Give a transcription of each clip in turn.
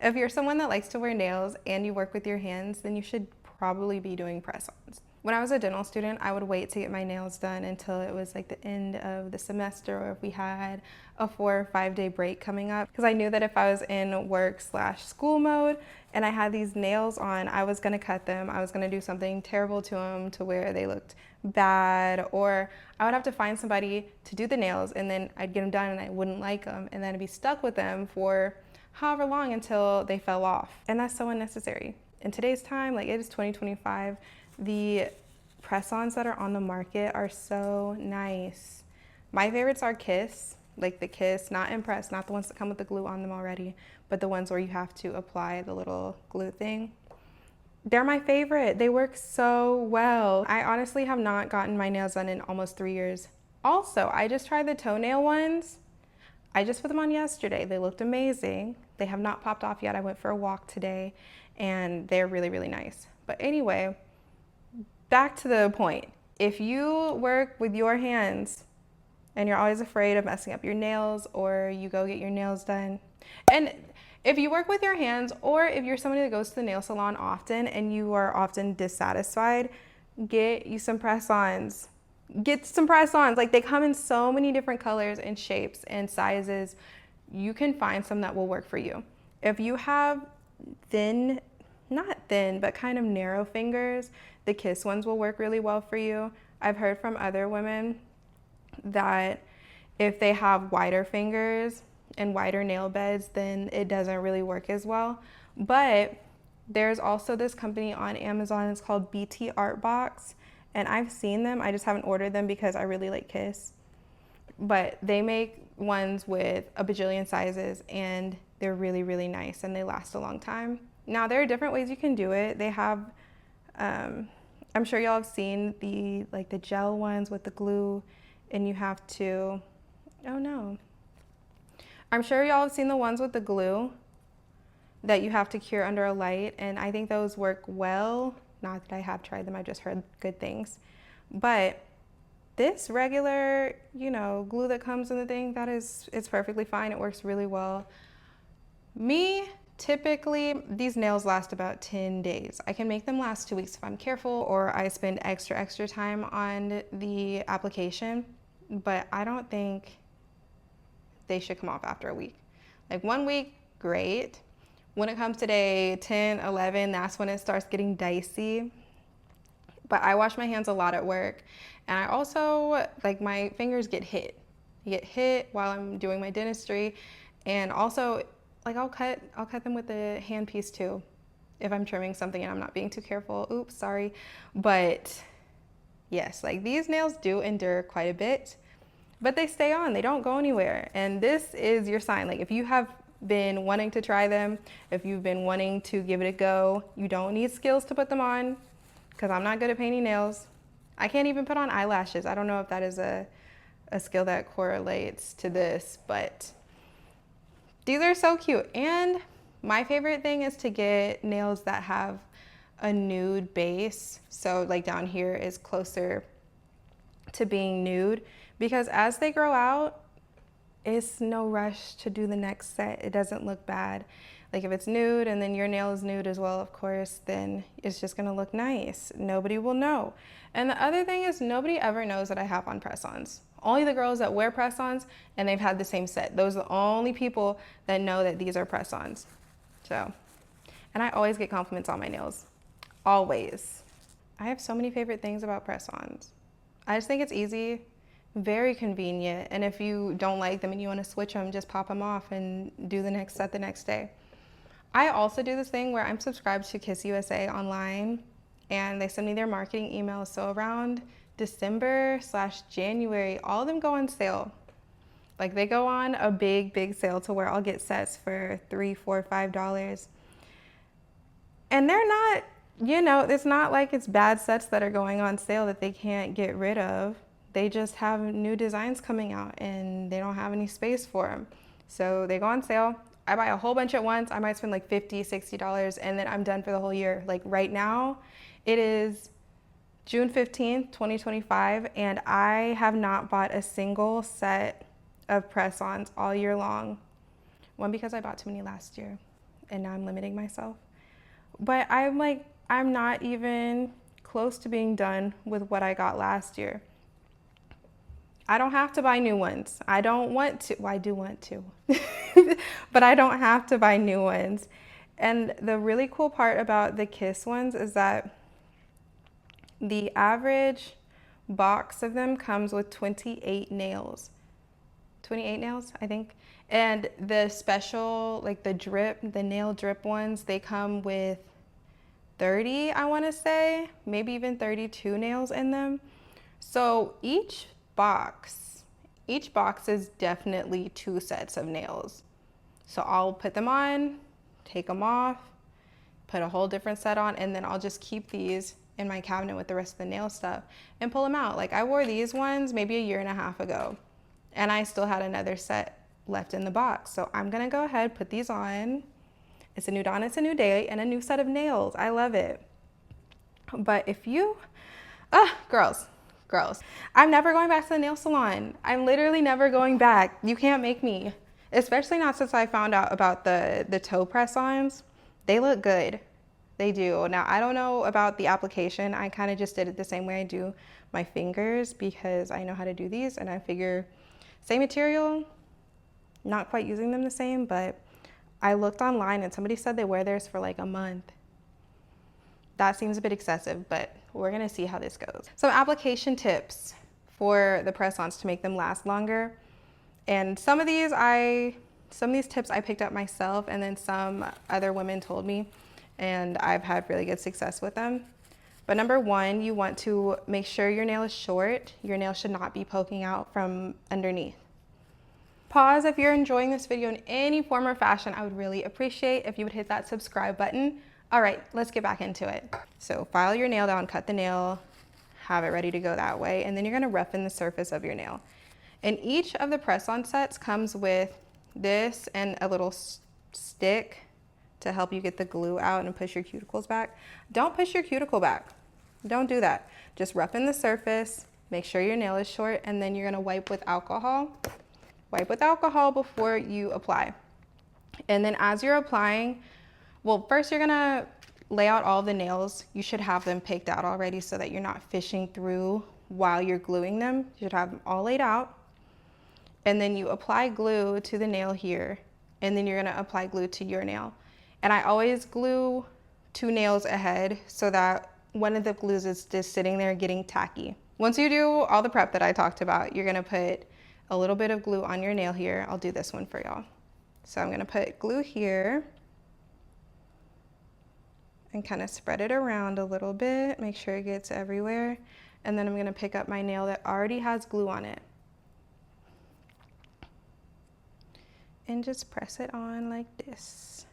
If you're someone that likes to wear nails and you work with your hands, then you should probably be doing press-ons. When I was a dental student, I would wait to get my nails done until it was like the end of the semester, or if we had a 4 or 5 day break coming up, because I knew that if I was in work/school mode and I had these nails on, I was gonna cut them. I was gonna do something terrible to them to where they looked bad, or I would have to find somebody to do the nails and then I'd get them done and I wouldn't like them, and then I'd be stuck with them for however long until they fell off. And that's so unnecessary. In today's time, like, it is 2025, the press-ons that are on the market are so nice. My favorites are Kiss, like the Kiss, not Impress, not the ones that come with the glue on them already, but the ones where you have to apply the little glue thing. They're my favorite. They work so well. I honestly have not gotten my nails done in almost 3 years. Also, I just tried the toenail ones. I just put them on yesterday. They looked amazing. They have not popped off yet. I went for a walk today and they're really, really nice. But anyway, back to the point. If you work with your hands and you're always afraid of messing up your nails, or you go get your nails done, and if you work with your hands, or if you're somebody that goes to the nail salon often and you are often dissatisfied, get you some press-ons. Get some press-ons. Like, they come in so many different colors and shapes and sizes. You can find some that will work for you. If you have thin, not thin, but kind of narrow fingers, the Kiss ones will work really well for you. I've heard from other women that if they have wider fingers and wider nail beds, then it doesn't really work as well. But there's also this company on Amazon, it's called BTartbox. And I've seen them, I just haven't ordered them because I really like Kiss. But they make ones with a bajillion sizes and they're really, really nice and they last a long time. Now, there are different ways you can do it. They have, I'm sure y'all have seen the gel ones with the glue, and you have to, oh no. I'm sure y'all have seen the ones with the glue that you have to cure under a light, and I think those work well. Not that I have tried them, I just heard good things. But this regular, glue that comes in the thing, it's perfectly fine. It works really well. Typically, these nails last about 10 days. I can make them last 2 weeks if I'm careful, or I spend extra time on the application, but I don't think they should come off after a week. Like 1 week, great. When it comes to day 10, 11, that's when it starts getting dicey. But I wash my hands a lot at work, and I also, my fingers get hit. I get hit while I'm doing my dentistry, and also, I'll cut them with a hand piece too, if I'm trimming something and I'm not being too careful. Oops, sorry. But yes, these nails do endure quite a bit, but they stay on. They don't go anywhere. And this is your sign. If you have been wanting to try them, if you've been wanting to give it a go, you don't need skills to put them on, because I'm not good at painting nails. I can't even put on eyelashes. I don't know if that is a skill that correlates to this, but these are so cute. And my favorite thing is to get nails that have a nude base. So down here is closer to being nude, because as they grow out, it's no rush to do the next set. It doesn't look bad. If it's nude and then your nail is nude as well, of course, then it's just gonna look nice. Nobody will know. And the other thing is, nobody ever knows that I have on press-ons. Only the girls that wear press-ons and they've had the same set. Those are the only people that know that these are press-ons. So, and I always get compliments on my nails. Always. I have so many favorite things about press-ons. I just think it's easy, very convenient. And if you don't like them and you want to switch them, just pop them off and do the next set the next day. I also do this thing where I'm subscribed to Kiss USA online, and they send me their marketing emails. So around December/January, all of them go on sale. They go on a big sale to where I'll get sets for $3, $4, $5. And they're not, it's not like it's bad sets that are going on sale that they can't get rid of. They just have new designs coming out and they don't have any space for them. So they go on sale. I buy a whole bunch at once. I might spend $50, $60, and then I'm done for the whole year. Right now, it is June 15th, 2025, and I have not bought a single set of press-ons all year long. One, because I bought too many last year. and now I'm limiting myself. But I'm not even close to being done with what I got last year. I don't have to buy new ones. I don't want to. Well, I do want to, but I don't have to buy new ones. And the really cool part about the Kiss ones is that the average box of them comes with 28 nails. 28 nails, I think. And the special, like the nail drip ones, they come with 30, I want to say, maybe even 32 nails in them. So each box is definitely 2 sets of nails. So I'll put them on, take them off, put a whole different set on, and then I'll just keep these in my cabinet with the rest of the nail stuff and pull them out. Like I wore these ones maybe a year and a half ago, and I still had another set left in the box. So I'm gonna go ahead, put these on. It's a new dawn, it's a new day, and a new set of nails. I love it. But if you, girls, I'm never going back to the nail salon. I'm literally never going back. You can't make me, especially not since I found out about the toe press-ons. They look good. They do. Now, I don't know about the application. I kind of just did it the same way I do my fingers because I know how to do these, and I figure same material, not quite using them the same, but I looked online and somebody said they wear theirs for like a month. That seems a bit excessive, but we're gonna see how this goes. Some application tips for the press-ons to make them last longer. And some of these tips I picked up myself, and then some other women told me, and I've had really good success with them. But number 1, you want to make sure your nail is short. Your nail should not be poking out from underneath. Pause if you're enjoying this video in any form or fashion. I would really appreciate if you would hit that subscribe button. All right, let's get back into it. So file your nail down, cut the nail, have it ready to go that way, and then you're gonna roughen the surface of your nail. And each of the press-on sets comes with this and a little stick to help you get the glue out and push your cuticles back. Don't push your cuticle back. Don't do that. Just roughen the surface, make sure your nail is short, and then you're gonna wipe with alcohol. Wipe with alcohol before you apply. And then as you're applying, well, first you're gonna lay out all the nails. You should have them picked out already so that you're not fishing through while you're gluing them. You should have them all laid out. And then you apply glue to the nail here, and then you're gonna apply glue to your nail. And I always glue 2 nails ahead so that one of the glues is just sitting there getting tacky. Once you do all the prep that I talked about, you're gonna put a little bit of glue on your nail here. I'll do this one for y'all. So I'm gonna put glue here and kind of spread it around a little bit, make sure it gets everywhere. And then I'm gonna pick up my nail that already has glue on it and just press it on like this.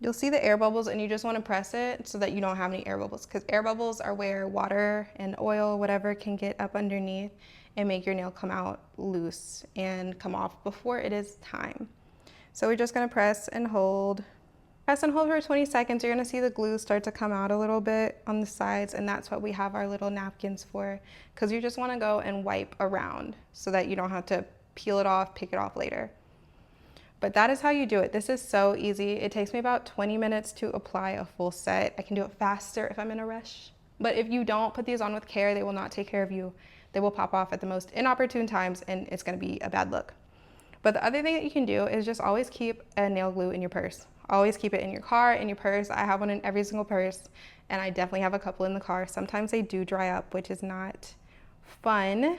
You'll see the air bubbles, and you just want to press it so that you don't have any air bubbles, because air bubbles are where water and oil, whatever, can get up underneath and make your nail come out loose and come off before it is time. So we're just going to press and hold. Press and hold for 20 seconds. You're going to see the glue start to come out a little bit on the sides, and that's what we have our little napkins for, because you just want to go and wipe around so that you don't have to peel it off, pick it off later. But that is how you do it. This is so easy. It takes me about 20 minutes to apply a full set. I can do it faster if I'm in a rush. But if you don't put these on with care, they will not take care of you. They will pop off at the most inopportune times, and it's gonna be a bad look. But the other thing that you can do is just always keep a nail glue in your purse. Always keep it in your car, in your purse. I have one in every single purse, and I definitely have a couple in the car. Sometimes they do dry up, which is not fun.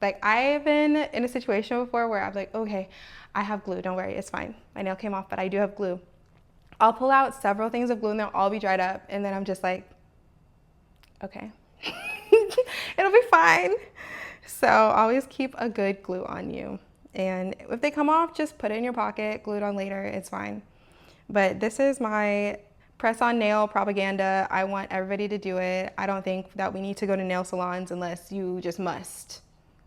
Like, I've been in a situation before where I was like, okay, I have glue, don't worry, it's fine. My nail came off, but I do have glue. I'll pull out several things of glue and they'll all be dried up, and then I'm just like, okay, it'll be fine. So always keep a good glue on you. And if they come off, just put it in your pocket, glue it on later, it's fine. But this is my press-on nail propaganda. I want everybody to do it. I don't think that we need to go to nail salons unless you just must.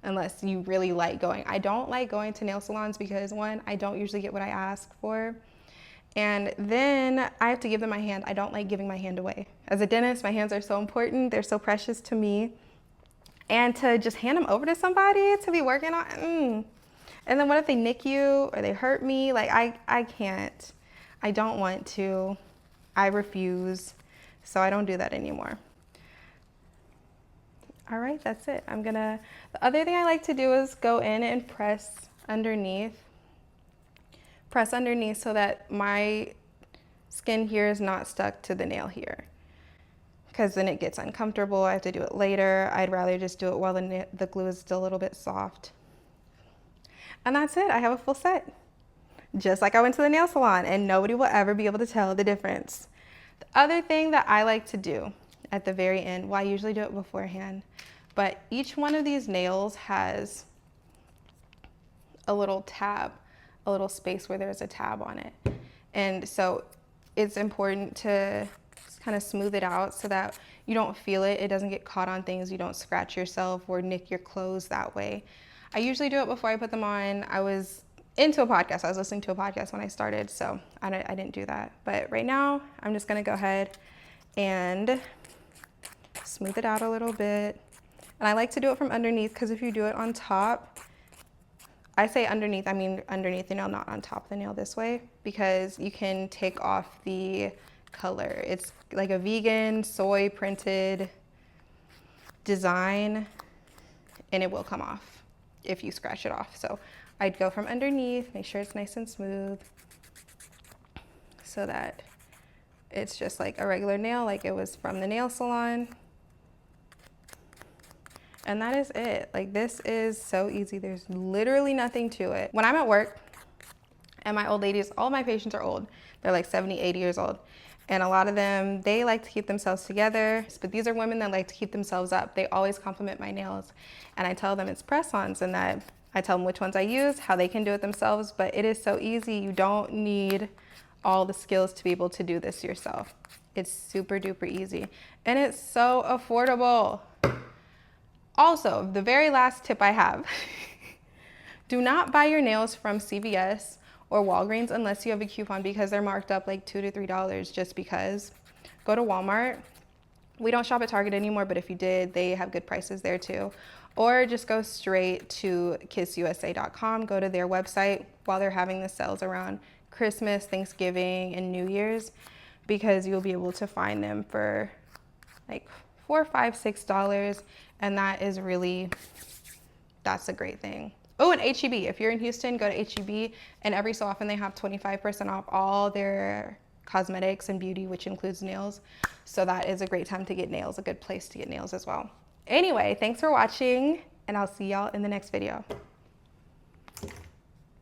Unless you really like going. I don't like going to nail salons because, 1, I don't usually get what I ask for. And then I have to give them my hand. I don't like giving my hand away. As a dentist, my hands are so important. They're so precious to me. And to just hand them over to somebody to be working on, And then what if they nick you or they hurt me? Like I can't. I don't want to. I refuse. So I don't do that anymore. All right, that's it. The other thing I like to do is go in and press underneath. Press underneath so that my skin here is not stuck to the nail here, because then it gets uncomfortable. I have to do it later. I'd rather just do it while the glue is still a little bit soft. And that's it. I have a full set. Just like I went to the nail salon, and nobody will ever be able to tell the difference. The other thing that I like to do at the very end, well, I usually do it beforehand, but each one of these nails has a little tab, a little space where there's a tab on it. And so it's important to kind of smooth it out so that you don't feel it. It doesn't get caught on things. You don't scratch yourself or nick your clothes that way. I usually do it before I put them on. I was into a podcast. I was listening to a podcast when I started, so I didn't do that. But right now, I'm just gonna go ahead and smooth it out a little bit. And I like to do it from underneath, because if you do it on top, I say underneath, I mean underneath the nail, not on top of the nail this way, because you can take off the color. It's like a vegan soy printed design, and it will come off if you scratch it off. So I'd go from underneath, make sure it's nice and smooth so that it's just like a regular nail, like it was from the nail salon. And that is it. Like, this is so easy. There's literally nothing to it. When I'm at work and my old ladies, all my patients are old. They're like 70, 80 years old. And a lot of them, they like to keep themselves together. But these are women that like to keep themselves up. They always compliment my nails. And I tell them it's press-ons, and that I tell them which ones I use, how they can do it themselves. But it is so easy. You don't need all the skills to be able to do this yourself. It's super duper easy. And it's so affordable. Also, the very last tip I have, do not buy your nails from CVS or Walgreens unless you have a coupon, because they're marked up like $2 to $3 just because. Go to Walmart. We don't shop at Target anymore, but if you did, they have good prices there too. Or just go straight to kissusa.com, go to their website while they're having the sales around Christmas, Thanksgiving, and New Year's, because you'll be able to find them for like $4, $5, $6, and that's a great thing. Oh, and H-E-B. If you're in Houston, go to H-E-B, and every so often they have 25% off all their cosmetics and beauty, which includes nails. So that is a great time to get nails, a good place to get nails as well. Anyway, thanks for watching, and I'll see y'all in the next video.